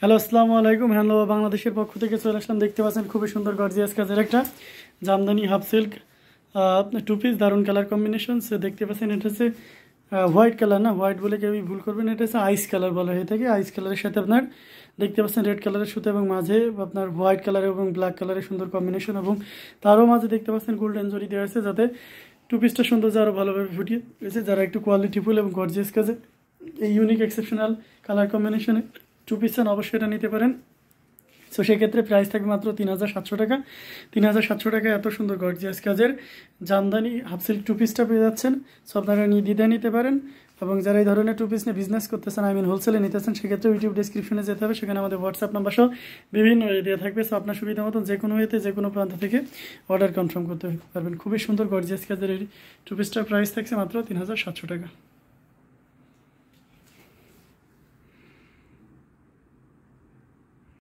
Hello, আসসালামু আলাইকুম। Handloom of বাংলাদেশের পক্ষ থেকে চলে আসলাম। দেখতে পাচ্ছেন খুবই সুন্দর গর্জিয়াস কাজের একটা jamdani half silk two piece, দারুণ কালার কম্বিনেশন। দেখতে পাচ্ছেন এটা হচ্ছে হোয়াইট কালার, না হোয়াইট বলে কেউ ভুল করবেন, এটা হচ্ছে আইস কালার বলা হয়ে থাকে। আইস কালারের সাথে আপনার দেখতে পাচ্ছেন রেড কালারের সুতো এবং মাঝে আপনার হোয়াইট কালার এবং ব্ল্যাক কালারের সুন্দর কম্বিনেশন, এবং তারও মাঝে দেখতে পাচ্ছেন গোল্ডেন জরি দেওয়া আছে যাতে টু পিসটা সৌন্দর্য আরও ভালোভাবে ফুটিয়ে রয়েছে। যারা একটু কোয়ালিটিফুল এবং গর্জিয়াস কাজে এই ইউনিক এক্সেপশনাল কালার কম্বিনেশনে টু পিস চান, অবশ্যই এটা নিতে পারেন। সো সেক্ষেত্রে প্রাইস থাকবে মাত্র ৩৭০০ টাকা। ৩৭০০ টাকায় এত সুন্দর গর্জিয়াস কাজের জামদানি হাফ সিল্ক টু পিসটা পেয়ে যাচ্ছেন। সো আপনারা নির্দ্বিধায় নিতে পারেন, এবং যারা এই ধরনের টু পিস নিয়ে বিজনেস করতেছেন, হোলসেলে নিতেছেন, সেক্ষেত্রে ইউটিউব ডিসক্রিপশনে যেতে হবে। সেখানে আমাদের হোয়াটসঅ্যাপ নাম্বার সহ বিভিন্ন ওয়ে দেওয়া থাকবে। সো আপনার সুবিধা মতন যে কোনো ওয়েতে যে কোনো প্রান্ত থেকে অর্ডার কনফার্ম করতে পারবেন। খুবই সুন্দর গর্জিয়াস কাজের এই টু পিসটার প্রাইস থাকছে মাত্র ৩৭০০ টাকা।